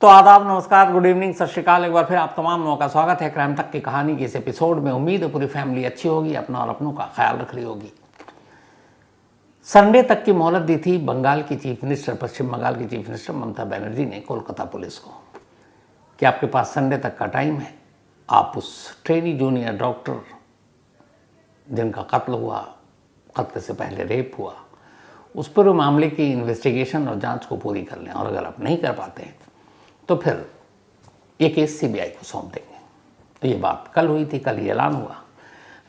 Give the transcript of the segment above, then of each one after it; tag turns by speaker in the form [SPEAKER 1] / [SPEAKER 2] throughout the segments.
[SPEAKER 1] तो आदाब, नमस्कार, गुड इवनिंग, सत श्रीकाल। एक बार फिर आप तमाम लोगों का स्वागत है क्राइम तक की कहानी के इस एपिसोड में। उम्मीद है पूरी फैमिली अच्छी होगी, अपना और अपनों का ख्याल रख रही होगी। संडे तक की मोहलत दी थी बंगाल की चीफ मिनिस्टर, पश्चिम बंगाल की चीफ मिनिस्टर ममता बनर्जी ने कोलकाता पुलिस को कि आपके पास संडे तक का टाइम है। आप उस ट्रेनी जूनियर डॉक्टर जिनका कत्ल हुआ, कत्ल से पहले रेप हुआ, उस पर मामले की इन्वेस्टिगेशन और जांच को पूरी कर लें, और अगर आप नहीं कर पाते हैं तो फिर ये केस सीबीआई को सौंप देंगे। तो ये बात कल हुई थी, कल ये ऐलान हुआ,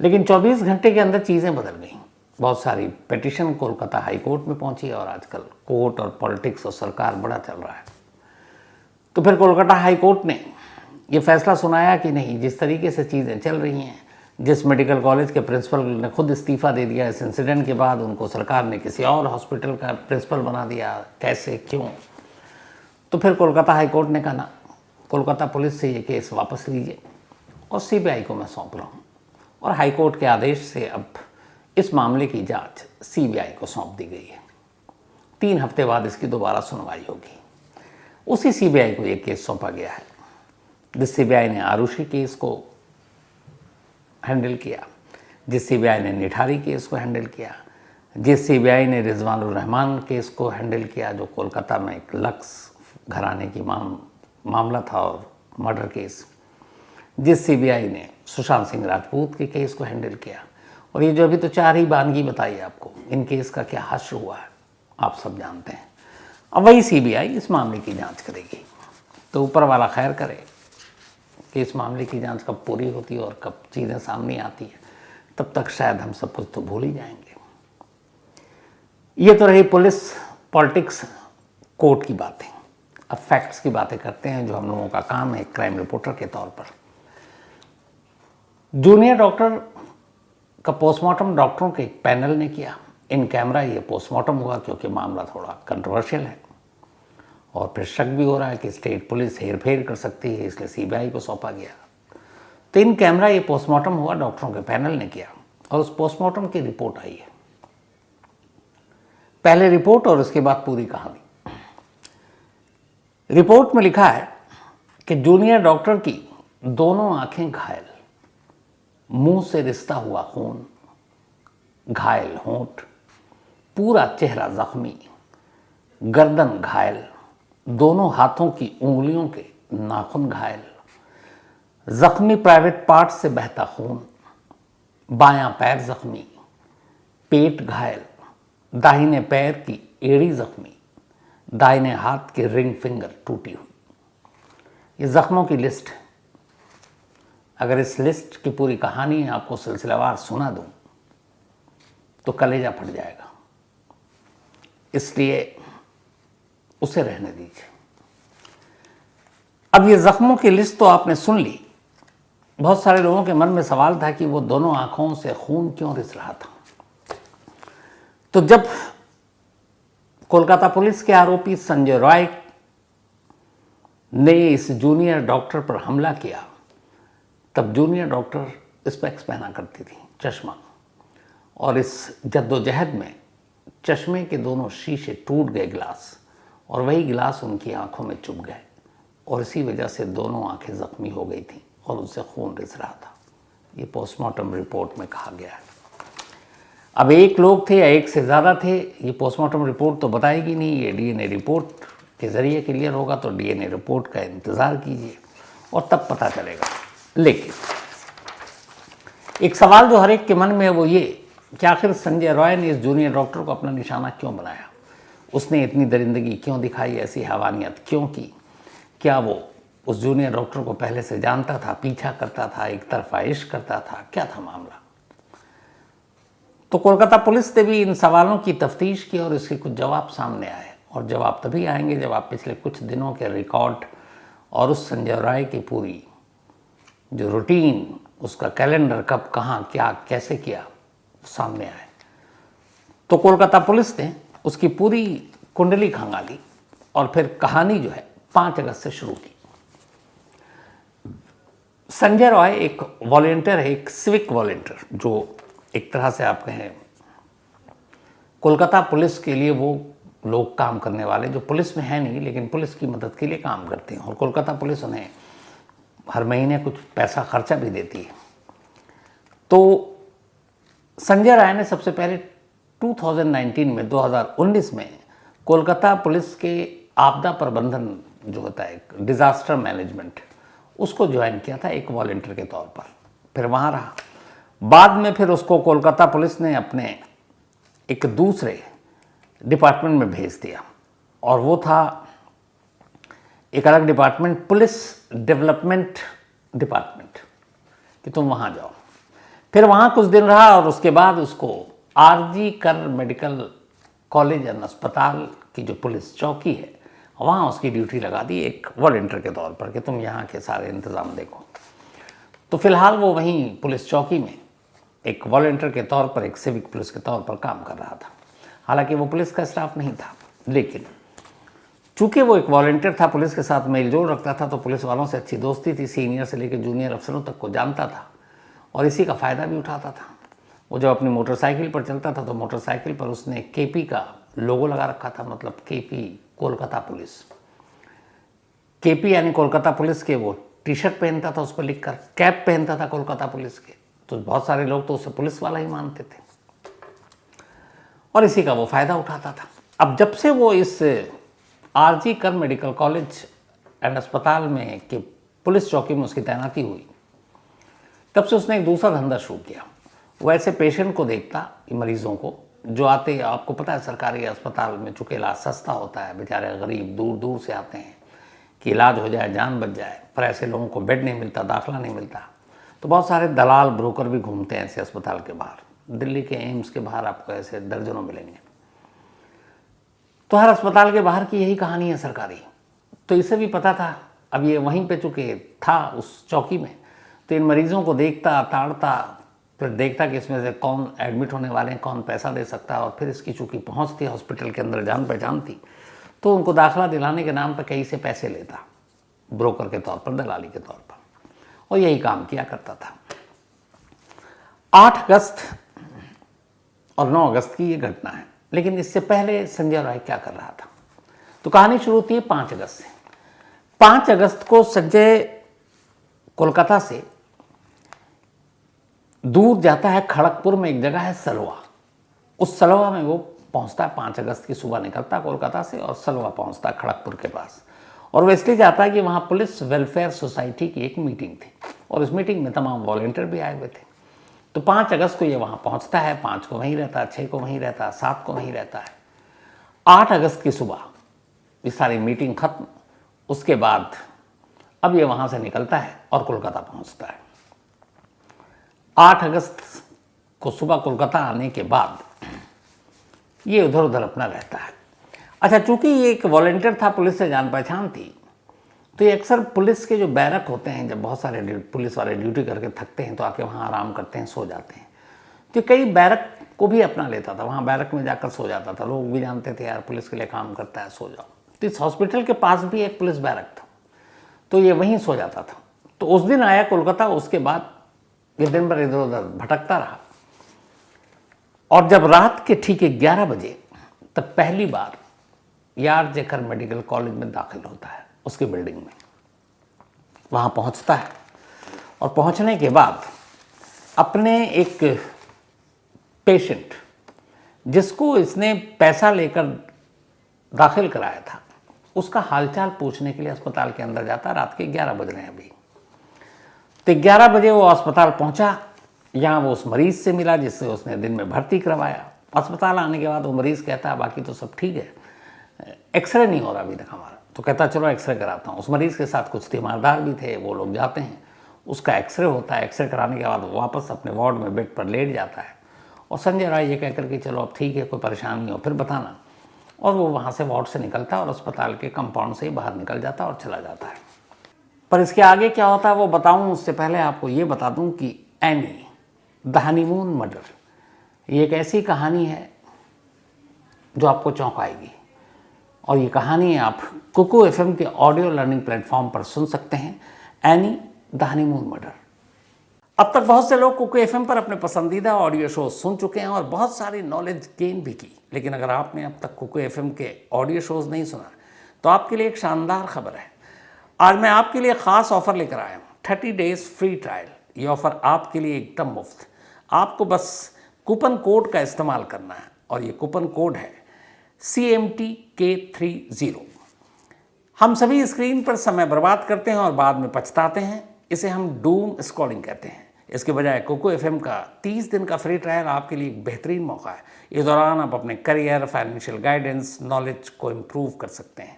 [SPEAKER 1] लेकिन 24 घंटे के अंदर चीज़ें बदल गई। बहुत सारी पिटीशन कोलकाता हाई कोर्ट में पहुंची और आजकल कोर्ट और पॉलिटिक्स और सरकार बड़ा चल रहा है। तो फिर कोलकाता हाई कोर्ट ने ये फैसला सुनाया कि नहीं, जिस तरीके से चीज़ें चल रही हैं, जिस मेडिकल कॉलेज के प्रिंसिपल ने खुद इस्तीफ़ा दे दिया इस इंसिडेंट के बाद, उनको सरकार ने किसी और हॉस्पिटल का प्रिंसिपल बना दिया, कैसे, क्यों? तो फिर कोलकाता हाई कोर्ट ने कहा ना, कोलकाता पुलिस से ये केस वापस लीजिए और सीबीआई को मैं सौंप रहा हूँ। और हाई कोर्ट के आदेश से अब इस मामले की जांच सीबीआई को सौंप दी गई है। 3 हफ्ते बाद इसकी दोबारा सुनवाई होगी। उसी सीबीआई को ये केस सौंपा गया है। जिस सीबीआई ने आरुषि केस को हैंडल किया, जिस सीबीआई ने निठारी केस को हैंडल किया, जिस सीबीआई ने रिजवानुर रहमान केस को हैंडल किया, जो कोलकाता में एक लक्स घराने की मामला था और मर्डर केस, जिस सीबीआई ने सुशांत सिंह राजपूत के केस को हैंडल किया, और ये जो अभी तो 4 ही बानगी बताई आपको, इन केस का क्या हश्र हुआ है आप सब जानते हैं। अब वही सीबीआई इस मामले की जांच करेगी। तो ऊपर वाला खैर करे कि इस मामले की जांच कब पूरी होती है और कब चीज़ें सामने आती हैं। तब तक शायद हम सब कुछ तो भूल ही जाएंगे। ये तो रही पुलिस, पॉलिटिक्स, कोर्ट की बातें। अब फैक्ट्स की बातें करते हैं, जो हम लोगों का काम है क्राइम रिपोर्टर के तौर पर। जूनियर डॉक्टर का पोस्टमार्टम डॉक्टरों के एक पैनल ने किया। इन कैमरा ये पोस्टमार्टम हुआ क्योंकि मामला थोड़ा कंट्रोवर्शियल है और फिर शक भी हो रहा है कि स्टेट पुलिस हेरफेर कर सकती है, इसलिए सीबीआई को सौंपा गया। तो इन कैमरा ये पोस्टमार्टम हुआ, डॉक्टरों के पैनल ने किया और उस पोस्टमार्टम की रिपोर्ट आई है। पहले रिपोर्ट और उसके बाद पूरी कहानी। रिपोर्ट में लिखा है कि जूनियर डॉक्टर की दोनों आंखें घायल, मुंह से रिसता हुआ खून, घायल होंठ, पूरा चेहरा जख्मी, गर्दन घायल, दोनों हाथों की उंगलियों के नाखून घायल, जख्मी प्राइवेट पार्ट से बहता खून, बायां पैर जख्मी, पेट घायल, दाहिने पैर की एड़ी जख्मी, दाहिने हाथ की रिंग फिंगर टूटी हुई। ये जख्मों की लिस्ट है। अगर इस लिस्ट की पूरी कहानी आपको सिलसिलावार सुना दूं तो कलेजा फट जाएगा, इसलिए उसे रहने दीजिए। अब ये जख्मों की लिस्ट तो आपने सुन ली। बहुत सारे लोगों के मन में सवाल था कि वो दोनों आंखों से खून क्यों रिस रहा था। तो जब कोलकाता पुलिस के आरोपी संजय रॉय ने इस जूनियर डॉक्टर पर हमला किया, तब जूनियर डॉक्टर स्पेक्स पहना करती थी, चश्मा, और इस जद्दोजहद में चश्मे के दोनों शीशे टूट गए, गिलास, और वही गिलास उनकी आंखों में चुभ गए और इसी वजह से दोनों आंखें जख्मी हो गई थीं और उनसे खून रिस रहा था। ये पोस्टमार्टम रिपोर्ट में कहा गया है। अब एक लोग थे या एक से ज़्यादा थे, ये पोस्टमार्टम रिपोर्ट तो बताएगी नहीं। ये डीएनए रिपोर्ट के ज़रिए क्लियर होगा, तो डीएनए रिपोर्ट का इंतज़ार कीजिए और तब पता चलेगा। लेकिन एक सवाल जो हर एक के मन में है वो ये कि आखिर संजय रॉय ने इस जूनियर डॉक्टर को अपना निशाना क्यों बनाया? उसने इतनी दरिंदगी क्यों दिखाई, ऐसी हैवानियत क्यों की? क्या वो उस जूनियर डॉक्टर को पहले से जानता था, पीछा करता था, एक तरफा इश्क करता था? क्या था मामला? तो कोलकाता पुलिस ने भी इन सवालों की तफ्तीश की और इसके कुछ जवाब सामने आए, और जवाब तभी आएंगे जब आप पिछले कुछ दिनों के रिकॉर्ड और उस संजय रॉय की पूरी जो रूटीन, उसका कैलेंडर, कब, कहाँ, क्या, कैसे किया, सामने आए। तो कोलकाता पुलिस ने उसकी पूरी कुंडली खंगाली और फिर कहानी जो है 5 अगस्त से शुरू की। संजय रॉय एक वॉलंटियर है, एक सिविक वॉलंटियर, जो एक तरह से आप कहें कोलकाता पुलिस के लिए वो लोग काम करने वाले जो पुलिस में है नहीं लेकिन पुलिस की मदद के लिए काम करते हैं, और कोलकाता पुलिस उन्हें हर महीने कुछ पैसा खर्चा भी देती है। तो संजय राय ने सबसे पहले 2019 में 2019 में कोलकाता पुलिस के आपदा प्रबंधन जो होता है डिज़ास्टर मैनेजमेंट, उसको ज्वाइन किया था एक वॉलंटियर के तौर पर। फिर वहाँ रहा, बाद में फिर उसको कोलकाता पुलिस ने अपने एक दूसरे डिपार्टमेंट में भेज दिया, और वो था एक अलग डिपार्टमेंट, पुलिस डेवलपमेंट डिपार्टमेंट, कि तुम वहाँ जाओ। फिर वहाँ कुछ दिन रहा और उसके बाद उसको आरजी कर मेडिकल कॉलेज एंड अस्पताल की जो पुलिस चौकी है वहाँ उसकी ड्यूटी लगा दी एक वॉलंटियर के तौर पर कि तुम यहाँ के सारे इंतज़ाम देखो। तो फिलहाल वो वहीं पुलिस चौकी में एक वॉलंटियर के तौर पर, एक सिविक पुलिस के तौर पर काम कर रहा था। हालांकि वो पुलिस का स्टाफ नहीं था, लेकिन चूँकि वो एक वॉलंटियर था, पुलिस के साथ मेल जोल रखता था, तो पुलिस वालों से अच्छी दोस्ती थी, सीनियर से लेकर जूनियर अफसरों तक को जानता था और इसी का फ़ायदा भी उठाता था। वो जब अपनी मोटरसाइकिल पर चलता था तो मोटरसाइकिल पर उसने केपी का लोगो लगा रखा था, मतलब केपी कोलकाता पुलिस। केपी यानी कोलकाता पुलिस के वो टी शर्ट पहनता था, उस पर लिखकर कैप पहनता था कोलकाता पुलिस के, तो बहुत सारे लोग तो उसे पुलिस वाला ही मानते थे और इसी का वो फ़ायदा उठाता था। अब जब से वो इस आरजी कर मेडिकल कॉलेज एंड अस्पताल में कि पुलिस चौकी में उसकी तैनाती हुई, तब से उसने एक दूसरा धंधा शुरू किया। वो ऐसे पेशेंट को देखता, मरीजों को जो आते, आपको पता है सरकारी अस्पताल में चूँकि इलाज सस्ता होता है, बेचारे गरीब दूर दूर से आते हैं कि इलाज हो जाए, जान बच जाए, पर ऐसे लोगों को बेड नहीं मिलता, दाखिला नहीं मिलता। तो बहुत सारे दलाल ब्रोकर भी घूमते हैं ऐसे अस्पताल के बाहर। दिल्ली के एम्स के बाहर आपको ऐसे दर्जनों मिलेंगे। तो हर अस्पताल के बाहर की यही कहानी है सरकारी। तो इसे भी पता था, अब ये वहीं पे चूँकि था उस चौकी में, तो इन मरीज़ों को देखता, ताड़ता, फिर देखता कि इसमें से कौन एडमिट होने वाले हैं, कौन पैसा दे सकता है, और फिर इसकी चूँकि पहुँच थी हॉस्पिटल के अंदर, जान पहचान थी, तो उनको दाखिला दिलाने के नाम पर कहीं से पैसे लेता, ब्रोकर के तौर पर, दलाली के तौर पर, और यही काम किया करता था। 8 अगस्त और 9 अगस्त की ये घटना है, लेकिन इससे पहले संजय राय क्या कर रहा था? तो कहानी शुरू होती है 5 अगस्त से। 5 अगस्त को संजय कोलकाता से दूर जाता है, खड़गपुर में एक जगह है सलवा, उस सलवा में वो पहुंचता है। 5 अगस्त की सुबह निकलता है कोलकाता से और सलवा पहुंचता है खड़गपुर के पास, और वो इसलिए जाता है कि वहाँ पुलिस वेलफेयर सोसाइटी की एक मीटिंग थी और उस मीटिंग में तमाम वॉलंटियर भी आए हुए थे। तो 5 अगस्त को ये वहाँ पहुँचता है, 5 को वहीं रहता है, 6 को वहीं रहता है, 7 को वहीं रहता है। 8 अगस्त की सुबह ये सारी मीटिंग खत्म, उसके बाद अब ये वहाँ से निकलता है और कोलकाता पहुँचता है। 8 अगस्त को सुबह कोलकाता आने के बाद ये उधर उधर अपना रहता है। अच्छा, चूंकि ये एक वॉलंटियर था, पुलिस से जान पहचान थी, तो ये अक्सर पुलिस के जो बैरक होते हैं, जब बहुत सारे पुलिस वाले ड्यूटी करके थकते हैं तो आके वहाँ आराम करते हैं, सो जाते हैं। तो कई बैरक को भी अपना लेता था, वहाँ बैरक में जाकर सो जाता था। लोग भी जानते थे यार पुलिस के लिए काम करता है, सो जाओ। तो इस हॉस्पिटल के पास भी एक पुलिस बैरक था, तो ये वहीं सो जाता था। तो उस दिन आया कोलकाता, उसके बाद ये दिन भर इधर उधर भटकता रहा, और जब रात के ठीक 11 बजे तब पहली बार आरजी कर मेडिकल कॉलेज में दाखिल होता है, उसकी बिल्डिंग में वहाँ पहुँचता है। और पहुँचने के बाद अपने एक पेशेंट जिसको इसने पैसा लेकर दाखिल कराया था, उसका हालचाल पूछने के लिए अस्पताल के अंदर जाता। रात के 11 बज रहे हैं अभी। तो 11 बजे वो अस्पताल पहुंचा, यहाँ वो उस मरीज़ से मिला जिससे उसने दिन में भर्ती करवाया। अस्पताल आने के बाद वो मरीज़ कहता है बाकी तो सब ठीक है, एक्सरे नहीं हो रहा अभी तक हमारा। तो कहता चलो एक्सरे कराता हूँ। उस मरीज़ के साथ कुछ तीमारदार भी थे, वो लोग जाते हैं, उसका एक्सरे होता है। एक्सरे कराने के बाद वो वापस अपने वार्ड में बेड पर लेट जाता है, और संजय राय ये कहकर कि चलो अब ठीक है, कोई परेशानी हो फिर बताना। और वो वहाँ से वार्ड से निकलता है और अस्पताल के कंपाउंड से ही बाहर निकल जाता और चला जाता है। पर इसके आगे क्या होता है वो बताऊँ उससे पहले आपको ये बता दूँ कि एनी द हनीमून मर्डर, ये एक ऐसी कहानी है जो आपको चौंकाएगी, और ये कहानी आप कुकू एफएम के ऑडियो लर्निंग प्लेटफॉर्म पर सुन सकते हैं, एनी द हनीमून मर्डर। अब तक बहुत से लोग कुकू एफएम पर अपने पसंदीदा ऑडियो शो सुन चुके हैं और बहुत सारी नॉलेज गेन भी की। लेकिन अगर आपने अब तक कुकू एफएम के ऑडियो शोज़ नहीं सुना तो आपके लिए एक शानदार खबर है। आज मैं आपके लिए ख़ास ऑफ़र लेकर आया हूँ, 30 डेज़ फ्री ट्रायल। ये ऑफ़र आपके लिए एकदम मुफ्त। आपको बस कूपन कोड का इस्तेमाल करना है और ये कूपन कोड है CMTK30। हम सभी स्क्रीन पर समय बर्बाद करते हैं और बाद में पछताते हैं। इसे हम डूम स्क्रॉलिंग कहते हैं। इसके बजाय कुकू एफएम का 30 दिन का फ्री ट्रायल आपके लिए एक बेहतरीन मौका है। इस दौरान आप अपने करियर, फाइनेंशियल गाइडेंस, नॉलेज को इम्प्रूव कर सकते हैं।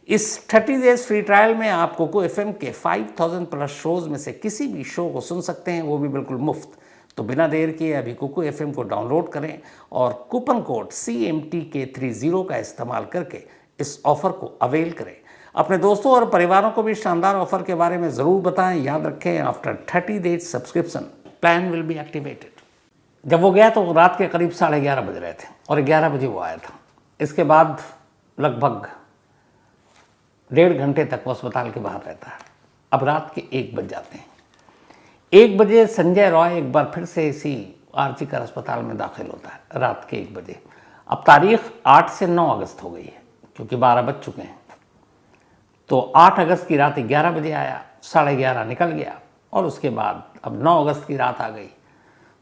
[SPEAKER 1] इस 30 डेज फ्री ट्रायल में आप कुकू एफएम के 5000 प्लस शोज़ में से किसी भी शो को सुन सकते हैं, वो भी बिल्कुल मुफ्त। तो बिना देर किए अभी कुकू एफएम को डाउनलोड करें और कूपन कोड CMTK30 का इस्तेमाल करके इस ऑफ़र को अवेल करें। अपने दोस्तों और परिवारों को भी शानदार ऑफ़र के बारे में ज़रूर बताएं। याद रखें, after 30 days subscription plan will be activated. जब वो गया तो रात के करीब 11:30 बज रहे थे और 11 बजे वो आया था। इसके बाद लगभग 1.5 घंटे तक वो अस्पताल के बाहर रहता है। अब रात के 1 बज जाते हैं। 1 बजे संजय रॉय एक बार फिर से इसी आरजीकर अस्पताल में दाखिल होता है, रात के 1 बजे। अब तारीख 8 से 9 अगस्त हो गई है, क्योंकि 12 बज चुके हैं। तो 8 अगस्त की रात 11 बजे आया, 11:30 निकल गया और उसके बाद अब 9 अगस्त की रात आ गई।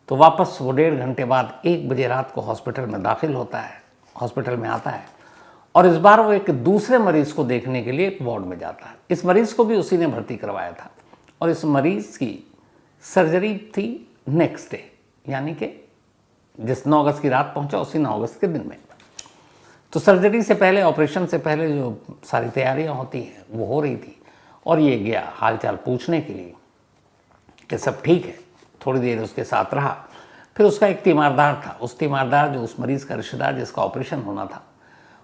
[SPEAKER 1] तो वापस वो 1.5 घंटे बाद 1 बजे रात को हॉस्पिटल में दाखिल होता है, हॉस्पिटल में आता है और इस बार वो एक दूसरे मरीज को देखने के लिए एक वार्ड में जाता है। इस मरीज को भी उसी ने भर्ती करवाया था और इस मरीज की सर्जरी थी नेक्स्ट डे, यानी कि जिस 9 अगस्त की रात पहुंचा उसी 9 अगस्त के दिन में। तो सर्जरी से पहले, ऑपरेशन से पहले जो सारी तैयारियां होती हैं वो हो रही थी और ये गया हालचाल पूछने के लिए कि सब ठीक है। थोड़ी देर उसके साथ रहा। फिर उसका एक तीमारदार था, उस तीमारदार जो उस मरीज़ का रिश्तेदार जिसका ऑपरेशन होना था,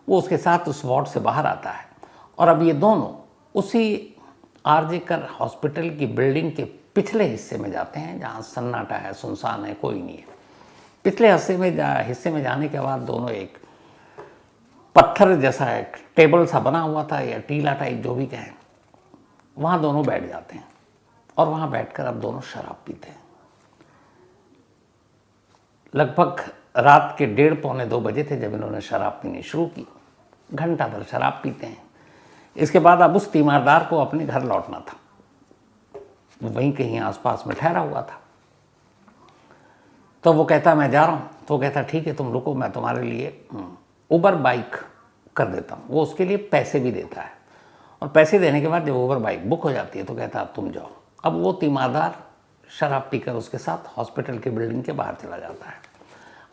[SPEAKER 1] वो उसके साथ उस वार्ड से बाहर आता है और अब ये दोनों उसी आरजीकर हॉस्पिटल की बिल्डिंग के पिछले हिस्से में जाते हैं, जहाँ सन्नाटा है, सुनसान है, कोई नहीं है। पिछले हिस्से में जाने के बाद दोनों एक पत्थर जैसा एक टेबल सा बना हुआ था या टीला टाइप जो भी कहें, वहाँ दोनों बैठ जाते हैं और वहाँ बैठकर अब दोनों शराब पीते हैं। लगभग रात के 1:30-2 बजे थे जब इन्होंने शराब पीनी शुरू की। घंटा भर शराब पीते हैं। इसके बाद अब उस तीमारदार को अपने घर लौटना था, वो वहीं कहीं आसपास में ठहरा हुआ था। तो वो कहता मैं जा रहा हूँ। तो वो कहता ठीक है तुम रुको, मैं तुम्हारे लिए उबर बाइक कर देता हूँ। वो उसके लिए पैसे भी देता है और पैसे देने के बाद जब उबर बाइक बुक हो जाती है तो कहता अब तुम जाओ। अब वो तीमारदार शराब पीकर उसके साथ हॉस्पिटल की बिल्डिंग के बाहर चला जाता है।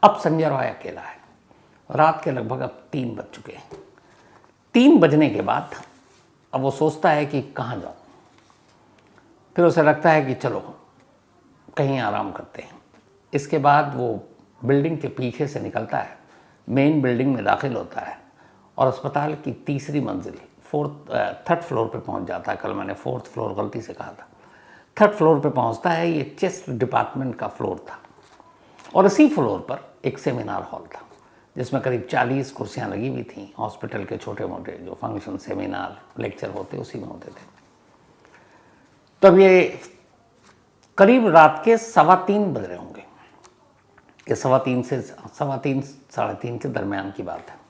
[SPEAKER 1] अब संजय रॉय अकेला है। रात के लगभग अब 3 बज चुके हैं। 3 बजने के बाद अब वो सोचता है कि कहाँ जाऊँ। फिर उसे लगता है कि चलो कहीं आराम करते हैं। इसके बाद वो बिल्डिंग के पीछे से निकलता है, मेन बिल्डिंग में दाखिल होता है और अस्पताल की 3री मंजिल 3rd फ्लोर पे पहुंच जाता है। कल मैंने 4th फ्लोर गलती से कहा था। 3rd फ्लोर पे पहुंचता है। ये चेस्ट डिपार्टमेंट का फ्लोर था और इसी फ्लोर पर एक सेमिनार हॉल था जिसमें करीब 40 कुर्सियां लगी हुई थी। हॉस्पिटल के छोटे मोटे जो फंक्शन, सेमिनार, लेक्चर होते उसी में होते थे। तब ये करीब रात के 3:15 बज रहे होंगे। ये 3:15 से 3:30 के दरमियान की बात है।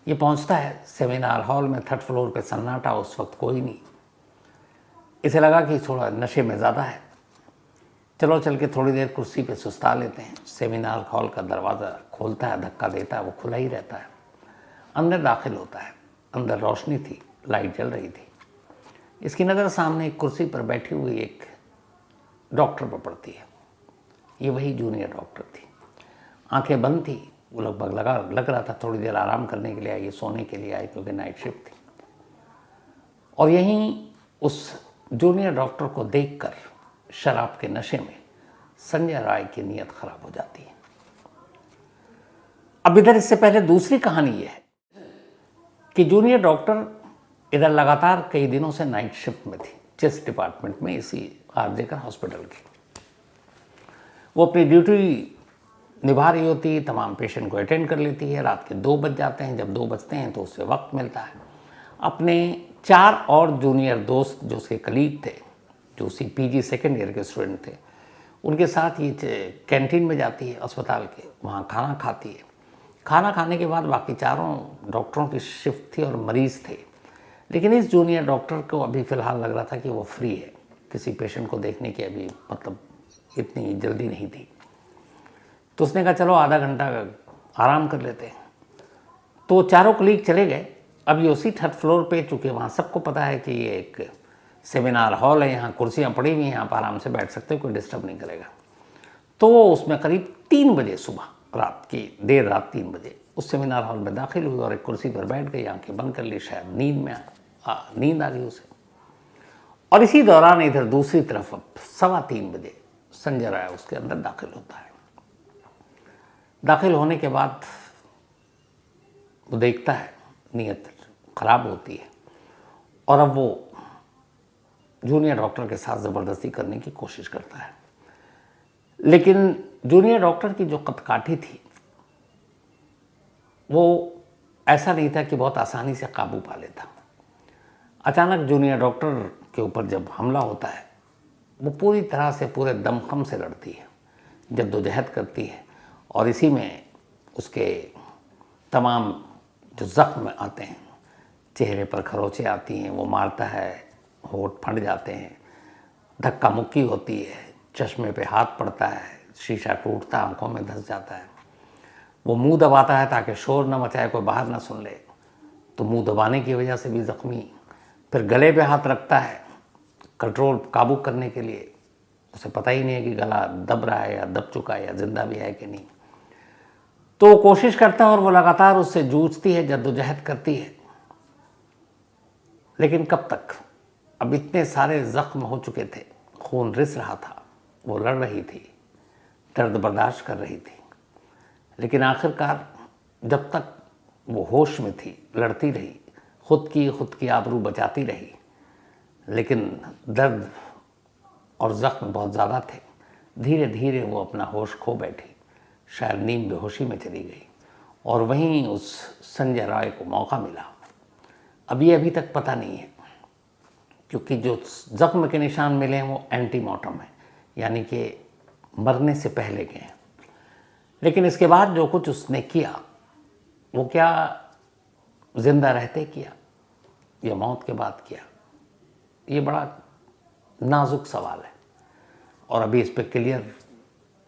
[SPEAKER 1] ये पहुंचता है सेमिनार हॉल में। 3rd फ्लोर पे सन्नाटा, उस वक्त कोई नहीं। इसे लगा कि थोड़ा नशे में ज़्यादा है, चलो चल के थोड़ी देर कुर्सी पे सुस्ता लेते हैं। सेमिनार हॉल का दरवाज़ा खोलता है, धक्का देता है, वो खुला ही रहता है। अंदर दाखिल होता है। अंदर रोशनी थी, लाइट जल रही थी। इसकी नज़र सामने एक कुर्सी पर बैठी हुई एक डॉक्टर पर पड़ती है। ये वही जूनियर डॉक्टर थी। आंखें बंद थी। वो लगभग लग रहा था थोड़ी देर आराम करने के लिए आई, सोने के लिए आई, क्योंकि नाइट शिफ्ट थी। और यहीं उस जूनियर डॉक्टर को देखकर शराब के नशे में संजय राय की नीयत खराब हो जाती है। अब इधर इससे पहले दूसरी कहानी यह है कि जूनियर डॉक्टर इधर लगातार कई दिनों से नाइट शिफ्ट में थी, चेस्ट डिपार्टमेंट में, इसी आरजीकर हॉस्पिटल की। वो अपनी ड्यूटी निभा रही होती, तमाम पेशेंट को अटेंड कर लेती है। रात के 2 बज जाते हैं। जब 2 बजते हैं तो उससे वक्त मिलता है। अपने 4 और जूनियर दोस्त जो उसके कलीग थे, जो उसी PG 2nd ईयर के स्टूडेंट थे, उनके साथ ये कैंटीन में जाती है अस्पताल के, वहाँ खाना खाती है। खाना खाने के बाद बाकी चारों डॉक्टरों की शिफ्ट थी और मरीज़ थे, लेकिन इस जूनियर डॉक्टर को अभी फ़िलहाल लग रहा था कि वो फ्री है, किसी पेशेंट को देखने की अभी मतलब इतनी जल्दी नहीं थी। तो उसने कहा चलो आधा घंटा आराम कर लेते हैं। तो चारों कलीग चले गए। अब ये उसी थर्ड फ्लोर पे, चूँकि वहाँ सबको पता है कि ये एक सेमिनार हॉल है, यहाँ कुर्सियाँ पड़ी हुई हैं, यहाँ पर आराम से बैठ सकते हो, कोई डिस्टर्ब नहीं करेगा। तो उसमें करीब 3 बजे सुबह, रात की देर रात 3 बजे उस सेमिनार हॉल में दाखिल हुई और एक कुर्सी पर बैठ गई, आंखें बंद कर ली, शायद नींद आ गई उसे। और इसी दौरान इधर दूसरी तरफ अब 2:15 बजे संजय राय उसके अंदर दाखिल होता है। दाखिल होने के बाद वो देखता है नीयत खराब होती है और अब वो जूनियर डॉक्टर के साथ ज़बरदस्ती करने की कोशिश करता है। लेकिन जूनियर डॉक्टर की जो कदकाठी थी वो ऐसा नहीं था कि बहुत आसानी से काबू पा लेता। अचानक जूनियर डॉक्टर के ऊपर जब हमला होता है, वो पूरी तरह से पूरे दमखम से लड़ती है, जद्दोजहद करती है और इसी में उसके तमाम जो ज़ख्म आते हैं, चेहरे पर खरोंचें आती हैं, वो मारता है, होंठ फट जाते हैं, धक्का मुक्की होती है, चश्मे पे हाथ पड़ता है, शीशा टूटता, आंखों में धंस जाता है। वो मुंह दबाता है ताकि शोर न मचाए, कोई बाहर ना सुन ले, तो मुंह दबाने की वजह से भी ज़ख्मी। फिर गले पे हाथ रखता है कंट्रोल काबू करने के लिए, उसे पता ही नहीं है कि गला दब रहा है या दब चुका है या जिंदा भी है कि नहीं। तो वो कोशिश करता है और वो लगातार उससे जूझती है, जद्दोजहद करती है, लेकिन कब तक। अब इतने सारे जख्म हो चुके थे, खून रिस रहा था, वो लड़ रही थी, दर्द बर्दाश्त कर रही थी, लेकिन आखिरकार जब तक वो होश में थी लड़ती रही, खुद की आबरू बचाती रही, लेकिन दर्द और ज़ख्म बहुत ज़्यादा थे। धीरे धीरे वो अपना होश खो बैठी, शायद नींद बेहोशी में चली गई और वहीं उस संजय राय को मौका मिला। अब ये अभी तक पता नहीं है, क्योंकि जो ज़ख्म के निशान मिले हैं वो एंटीमॉर्टम है, यानी कि मरने से पहले के हैं। लेकिन इसके बाद जो कुछ उसने किया वो क्या जिंदा रहते किया या मौत के बाद किया, ये बड़ा नाजुक सवाल है और अभी इस पर क्लियर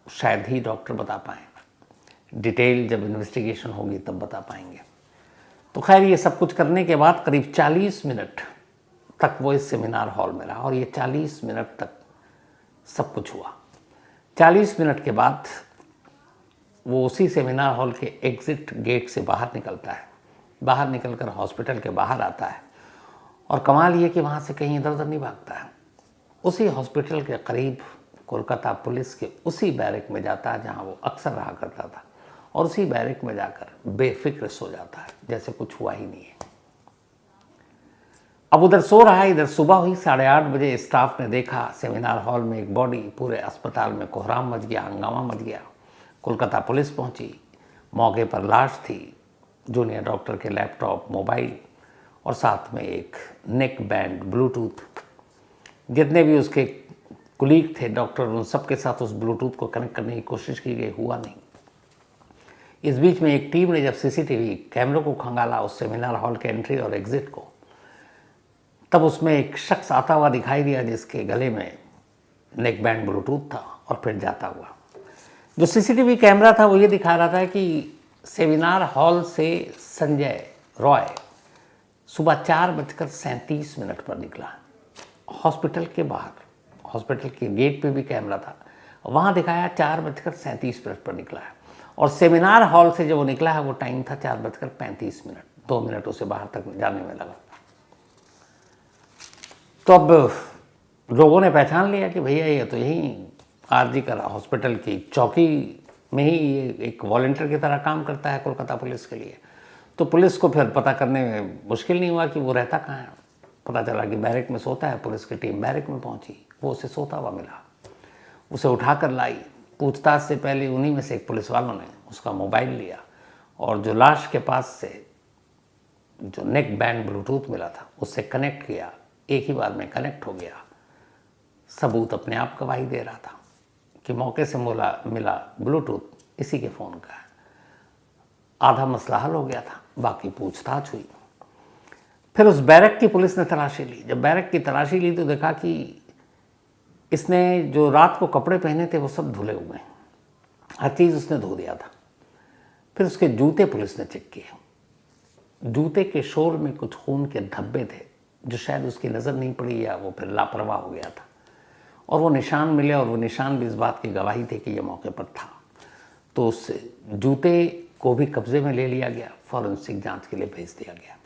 [SPEAKER 1] शायद ही डॉक्टर बता पाएँ। डिटेल जब इन्वेस्टिगेशन होगी तब बता पाएंगे। तो खैर ये सब कुछ करने के बाद करीब 40 मिनट तक वो इस सेमिनार हॉल में रहा और ये 40 मिनट तक सब कुछ हुआ। 40 मिनट के बाद वो उसी सेमिनार हॉल के एग्ज़िट गेट से बाहर निकलता है। बाहर निकलकर हॉस्पिटल के बाहर आता है और कमाल ये कि वहाँ से कहीं इधर उधर नहीं भागता है। उसी हॉस्पिटल के करीब कोलकाता पुलिस के उसी बैरक में जाता है जहाँ वो अक्सर रहा करता था और उसी बैरक में जाकर बेफिक्र सो जाता है, जैसे कुछ हुआ ही नहीं है। अब उधर सो रहा है, इधर सुबह हुई 8:30 बजे स्टाफ ने देखा सेमिनार हॉल में एक बॉडी, पूरे अस्पताल में कोहराम मच गया, हंगामा मच गया। कोलकाता पुलिस पहुंची, मौके पर लाश थी, जूनियर डॉक्टर के लैपटॉप, मोबाइल और साथ में एक नेक बैंड, ब्लूटूथ। जितने भी उसके कुलीग थे डॉक्टर, उन सब के साथ उस ब्लूटूथ को कनेक्ट करने की कोशिश की गई, हुआ नहीं। इस बीच में एक टीम ने जब सीसीटीवी कैमरों को खंगाला उस सेमिनार हॉल के एंट्री और एग्जिट को, तब उसमें एक शख्स आता हुआ दिखाई दिया जिसके गले में नेक बैंड ब्लूटूथ था और फिर जाता हुआ। जो सीसीटीवी कैमरा था वो ये दिखा रहा था कि सेमिनार हॉल से संजय रॉय सुबह 4:37 पर निकला हॉस्पिटल के बाहर। हॉस्पिटल के गेट पे भी कैमरा था, वहाँ दिखाया 4:37 पर निकला है और सेमिनार हॉल से जब वो निकला है वो टाइम था 4:35। 2 मिनट उसे बाहर तक जाने में लगा। तो अब लोगों ने पहचान लिया कि भैया ये तो यही आरजी का हॉस्पिटल की चौकी में ही ये एक वॉलंटियर की तरह काम करता है कोलकाता पुलिस के लिए। तो पुलिस को फिर पता करने में मुश्किल नहीं हुआ कि वो रहता कहाँ है। पता चला कि बैरक में सोता है। पुलिस की टीम बैरक में पहुंची, वो उसे सोता हुआ मिला, उसे उठाकर लाई। पूछताछ से पहले उन्हीं में से एक पुलिस वालों ने उसका मोबाइल लिया और जो लाश के पास से जो नेक बैंड ब्लूटूथ मिला था उससे कनेक्ट किया। एक ही बार में कनेक्ट हो गया। सबूत अपने आप गवाही दे रहा था कि मौके से मिला ब्लूटूथ इसी के फ़ोन का है। आधा मसला हल हो गया था, बाकी पूछताछ हुई। फिर उस बैरक की पुलिस ने तलाशी ली। जब बैरक की तलाशी ली तो देखा कि इसने जो रात को कपड़े पहने थे वो सब धुले हुए हैं, हर चीज़ उसने धो दिया था। फिर उसके जूते पुलिस ने चेक किए, जूते के शोल में कुछ खून के धब्बे थे जो शायद उसकी नज़र नहीं पड़ी या वो फिर लापरवाह हो गया था, और वो निशान मिले, और वो निशान भी इस बात की गवाही थे कि ये मौके पर था। तो उस जूते को भी कब्जे में ले लिया गया, फॉरेंसिक जांच के लिए भेज दिया गया।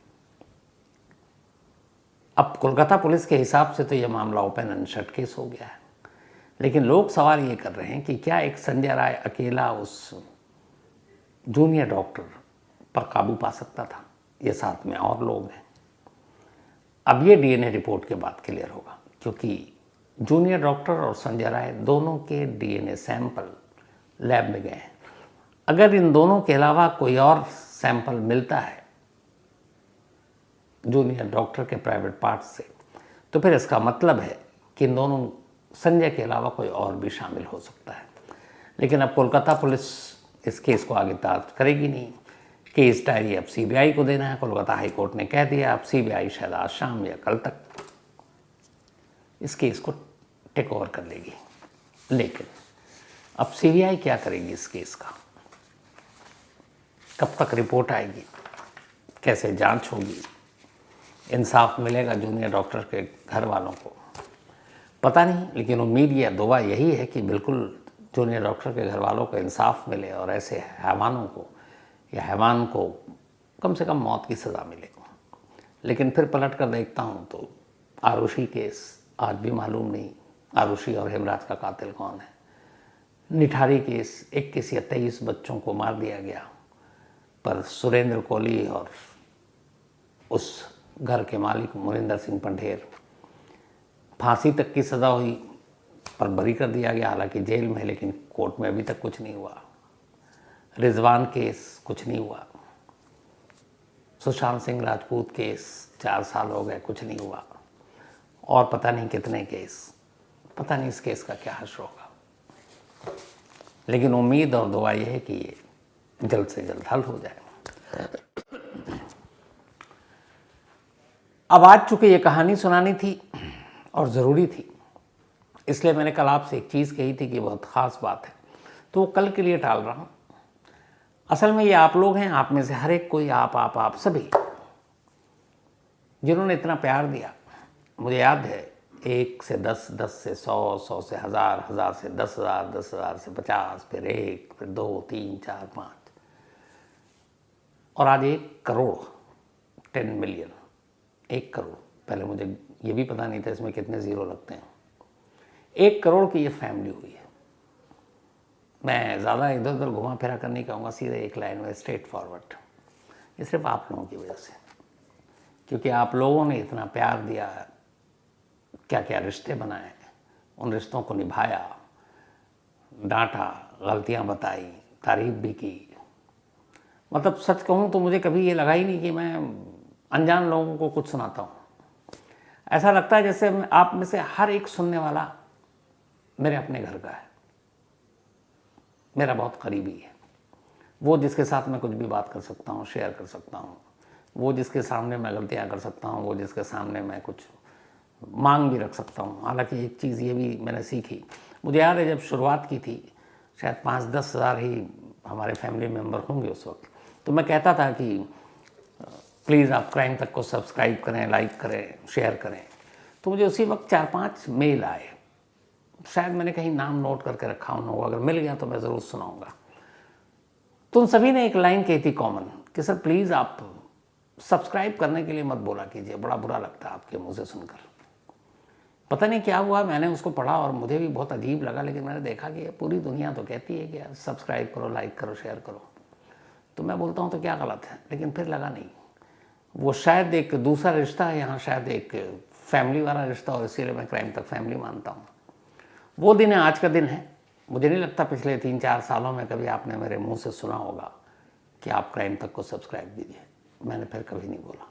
[SPEAKER 1] अब कोलकाता पुलिस के हिसाब से तो यह मामला ओपन एंड शट केस हो गया है, लेकिन लोग सवाल ये कर रहे हैं कि क्या एक संजय राय अकेला उस जूनियर डॉक्टर पर काबू पा सकता था, ये साथ में और लोग हैं। अब ये डीएनए रिपोर्ट के बाद क्लियर होगा, क्योंकि जूनियर डॉक्टर और संजय राय दोनों के डीएनए सैंपल लैब में गए हैं। अगर इन दोनों के अलावा कोई और सैंपल मिलता है जूनियर डॉक्टर के प्राइवेट पार्ट से, तो फिर इसका मतलब है कि इन दोनों संजय के अलावा कोई और भी शामिल हो सकता है। लेकिन अब कोलकाता पुलिस इस केस को आगे दर्ज करेगी नहीं। केस डायरी अब सीबीआई को देना है। कोलकाता हाई कोर्ट ने कह दिया अब सीबीआई शायद आज शाम या कल तक इस केस को टेक ओवर कर लेगी। लेकिन अब सीबीआई क्या करेगी इस केस का, कब तक रिपोर्ट आएगी, कैसे जांच होगी, इंसाफ मिलेगा जूनियर डॉक्टर के घर वालों को, पता नहीं। लेकिन उम्मीद या दुआ यही है कि बिल्कुल जूनियर डॉक्टर के घर वालों को इंसाफ मिले और ऐसे हैवानों को या हैवान को कम से कम मौत की सज़ा मिले। लेकिन फिर पलट कर देखता हूँ तो आरुषि केस आज भी मालूम नहीं, आरुषि और हेमराज का कातिल कौन है। निठारी केस 21 या 23 बच्चों को मार दिया गया, पर सुरेंद्र कोहली और उस घर के मालिक मुनिंदर सिंह पंढेर फांसी तक की सज़ा हुई पर बरी कर दिया गया, हालांकि जेल में, लेकिन कोर्ट में अभी तक कुछ नहीं हुआ। रिजवान केस कुछ नहीं हुआ। सुशांत सिंह राजपूत केस 4 साल हो गए, कुछ नहीं हुआ। और पता नहीं कितने केस, पता नहीं इस केस का क्या हश्र होगा। लेकिन उम्मीद और दुआ यह है कि ये जल्द से जल्द हल हो जाए। अब आज चूंकि ये कहानी सुनानी थी और ज़रूरी थी, इसलिए मैंने कल आपसे एक चीज़ कही थी कि बहुत ख़ास बात है, तो वो कल के लिए टाल रहा हूँ। असल में ये आप लोग हैं, आप में से हर एक कोई, आप सभी जिन्होंने इतना प्यार दिया। मुझे याद है 1 से 10, 10 से 100, 100 से 1000, 1000 से 10,000, 10,000 से 50, फिर 1, फिर 2, 3, 4, 5 और आज 1 करोड़, 10 मिलियन, 1 करोड़। पहले मुझे ये भी पता नहीं था इसमें कितने ज़ीरो लगते हैं। 1 करोड़ की ये फैमिली हुई है। मैं ज़्यादा इधर उधर घुमा फिरा कर नहीं कहूँगा, सीधे एक लाइन में स्ट्रेट फॉरवर्ड। ये सिर्फ आप लोगों की वजह से, क्योंकि आप लोगों ने इतना प्यार दिया, क्या क्या रिश्ते बनाए, उन रिश्तों को निभाया, डांटा, गलतियाँ बताई, तारीफ भी की। मतलब सच कहूँ तो मुझे कभी ये लगा ही नहीं कि मैं अनजान लोगों को कुछ सुनाता हूँ। ऐसा लगता है जैसे आप में से हर एक सुनने वाला मेरे अपने घर का है, मेरा बहुत करीबी है। वो जिसके साथ मैं कुछ भी बात कर सकता हूँ, शेयर कर सकता हूँ, वो जिसके सामने मैं गलतियाँ कर सकता हूँ, वो जिसके सामने मैं कुछ मांग भी रख सकता हूँ। हालांकि एक चीज़ ये भी मैंने सीखी, मुझे याद है जब शुरुआत की थी, शायद 5-10 हज़ार ही हमारे फैमिली मेम्बर होंगे उस वक्त, तो मैं कहता था कि प्लीज़ आप क्राइम तक को सब्सक्राइब करें, लाइक करें, शेयर करें। तो मुझे उसी वक्त 4-5 मेल आए, शायद मैंने कहीं नाम नोट करके रखा होगा, अगर मिल गया तो मैं ज़रूर सुनाऊंगा। तो उन सभी ने एक लाइन कही थी कॉमन कि सर प्लीज़ आप सब्सक्राइब करने के लिए मत बोला कीजिए, बड़ा बुरा लगता है आपके मुंह से सुनकर। पता नहीं क्या हुआ, मैंने उसको पढ़ा और मुझे भी बहुत अजीब लगा, लेकिन मैंने देखा कि पूरी दुनिया तो कहती है कि यार सब्सक्राइब करो, लाइक करो, शेयर करो। तो मैं बोलता हूँ तो क्या गलत है, लेकिन फिर लगा नहीं, वो शायद एक दूसरा रिश्ता है यहाँ, शायद एक फैमिली वाला रिश्ता, और इसीलिए मैं क्राइम तक फैमिली मानता हूँ। वो दिन है, आज का दिन है। मुझे नहीं लगता पिछले 3-4 सालों में कभी आपने मेरे मुंह से सुना होगा कि आप क्राइम तक को सब्सक्राइब कीजिए। मैंने फिर कभी नहीं बोला,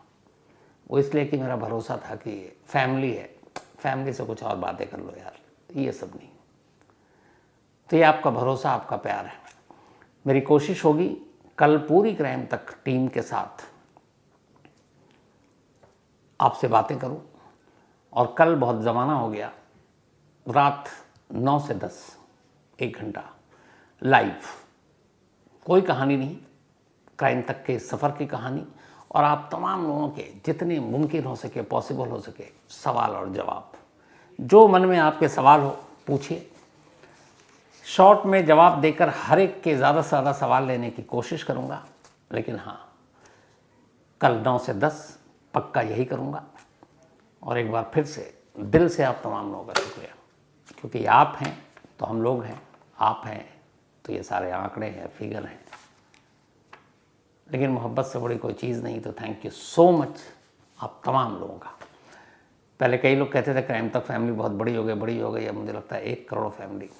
[SPEAKER 1] वो इसलिए कि मेरा भरोसा था कि फैमिली है, फैमिली से कुछ और बातें कर लो यार, ये सब नहीं। तो ये आपका भरोसा, आपका प्यार है। मेरी कोशिश होगी कल पूरी क्राइम तक टीम के साथ आपसे बातें करूं, और कल बहुत ज़माना हो गया, रात 9 से 10 1 घंटा लाइव, कोई कहानी नहीं, क्राइम तक के सफ़र की कहानी, और आप तमाम लोगों के जितने मुमकिन हो सके, पॉसिबल हो सके, सवाल और जवाब, जो मन में आपके सवाल हो पूछिए। शॉर्ट में जवाब देकर हर एक के ज़्यादा से ज़्यादा सवाल लेने की कोशिश करूँगा, लेकिन हाँ, कल 9 से 10 पक्का यही करूँगा। और एक बार फिर से दिल से आप तमाम लोगों का शुक्रिया, क्योंकि आप हैं तो हम लोग हैं, आप हैं तो ये सारे आंकड़े हैं, फिगर हैं, लेकिन मोहब्बत से बड़ी कोई चीज़ नहीं। तो थैंक यू सो मच आप तमाम लोगों का। पहले कई लोग कहते थे क्राइम तक फैमिली बहुत बड़ी हो गई, अब मुझे लगता है 1 करोड़ फैमिली।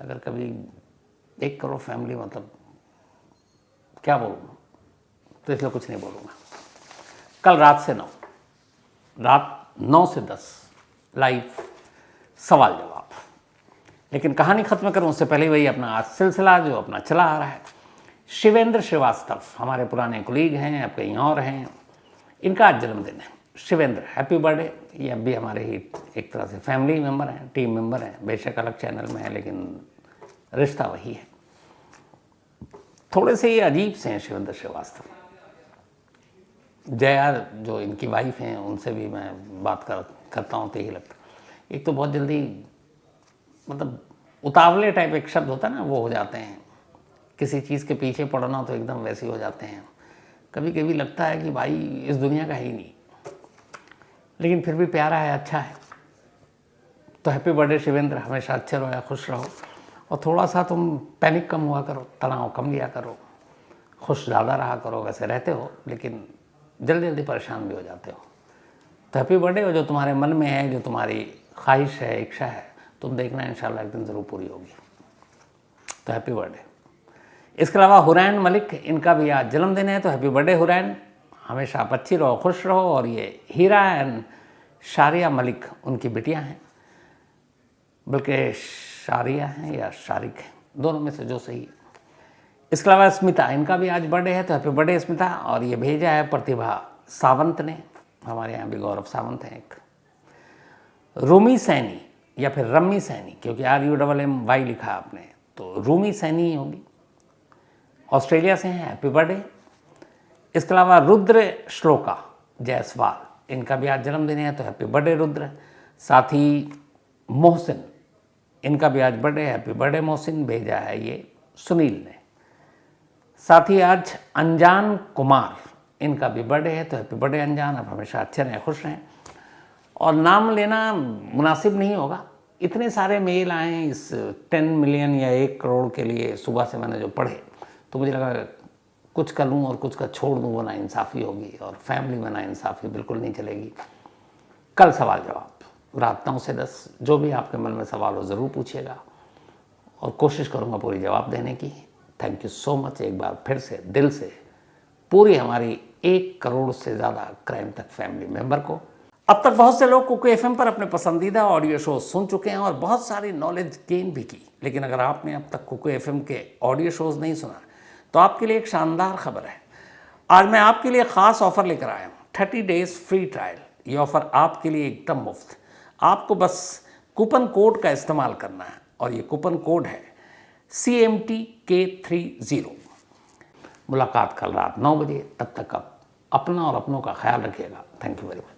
[SPEAKER 1] अगर कभी 1 करोड़ फैमिली मतलब क्या बोलूँ, तो इसलिए कुछ नहीं बोलूँगा। कल रात 9 से 10 लाइव सवाल जवाब। लेकिन कहानी ख़त्म करूँ उससे पहले वही अपना आज सिलसिला जो अपना चला आ रहा है। शिवेंद्र श्रीवास्तव हमारे पुराने कुलीग हैं, अब कहीं और हैं, इनका आज जन्मदिन है। Shivendra, happy birthday. ये अब भी हमारे ही एक तरह से फैमिली मेम्बर हैं, टीम मेम्बर हैं, बेशक अलग चैनल में है, लेकिन रिश्ता वही है। थोड़े से ये अजीब से हैं शिवेंद्र श्रीवास्तव। जया जो इनकी वाइफ हैं, उनसे भी मैं बात करता हूँ तो यही लगता है, एक तो बहुत जल्दी मतलब उतावले टाइप एक शब्द होता है ना, वो हो जाते हैं। किसी चीज़ के पीछे पड़ना तो एकदम वैसे ही हो जाते हैं। कभी कभी लगता है कि भाई इस दुनिया का ही नहीं, लेकिन फिर भी प्यारा है, अच्छा है। तो हैप्पी बर्थडे शिवेंद्र, हमेशा अच्छे रहो, खुश रहो, और थोड़ा सा तुम पैनिक कम हुआ करो, तनाव कम लिया करो, खुश ज़्यादा रहा करो। वैसे रहते हो लेकिन जल्दी जल्दी परेशान भी हो जाते हो। तो हैप्पी बर्थडे, और जो तुम्हारे मन में है, जो तुम्हारी ख्वाहिश है, इच्छा है, तुम देखना इंशाल्लाह एक दिन ज़रूर पूरी होगी। तो हैप्पी बर्थडे। इसके अलावा हुरैन मलिक, इनका भी आज जन्मदिन है, तो हैप्पी बर्थडे हुरैन, हमेशा आप अच्छी रहो, खुश रहो। और ये हीरा एंड शारिया मलिक उनकी बिटियां हैं, बल्कि शारिया हैं या शारिक हैं, दोनों में से जो सही है। इसके अलावा स्मिता, इनका भी आज बर्थडे है, तो हैप्पी बर्थडे स्मिता। और ये भेजा है प्रतिभा सावंत ने, हमारे यहाँ भी गौरव सावंत हैं एक। रूमी सैनी या फिर रम्मी सैनी, क्योंकि RUMMY लिखा आपने, तो रूमी सैनी ही होगी, ऑस्ट्रेलिया से हैं, हैप्पी बर्थडे। इसके अलावा रुद्र श्लोका जायसवाल, इनका भी आज जन्मदिन है, तो हैप्पी बर्थडे रुद्र। साथ ही मोहसिन, इनका भी आज बर्थडे, हैप्पी बर्थडे मोहसिन, भेजा है ये सुनील ने। साथ ही आज अनजान कुमार, इनका भी बर्थडे है, तो हैप्पी बर्थडे अनजान, आप हमेशा अच्छे रहें, खुश रहें। और नाम लेना मुनासिब नहीं होगा, इतने सारे मेल आए इस 10 मिलियन या 1 करोड़ के लिए। सुबह से मैंने जो पढ़े तो मुझे लगा कुछ का लूँ और कुछ का छोड़ दूँ, वो नाइंसाफ़ी होगी, और फैमिली में नाइंसाफ़ी बिल्कुल नहीं चलेगी। कल सवाल जवाब रात 9 से 10, जो भी आपके मन में सवाल हो ज़रूर पूछिएगा, और कोशिश करूँगा पूरी जवाब देने की। थैंक यू सो मच एक बार फिर से दिल से पूरी हमारी 1 करोड़ से ज़्यादा क्राइम तक फैमिली मेम्बर को। अब तक बहुत से लोग कुकू FM पर अपने पसंदीदा ऑडियो शो सुन चुके हैं और बहुत सारी नॉलेज गेन भी की, लेकिन अगर आपने अब तक कुकू FM के ऑडियो शोज़ नहीं सुना तो आपके लिए एक शानदार खबर है। आज मैं आपके लिए ख़ास ऑफ़र लेकर आया हूँ, 30 डेज़ फ्री ट्रायल। ये ऑफ़र आपके लिए एकदम मुफ्त। आपको बस कूपन कोड का इस्तेमाल करना है, और ये कूपन कोड है CMTK30। मुलाकात कल रात 9 बजे। तब तक आप अपना और अपनों का ख्याल रखिएगा। Thank you very much.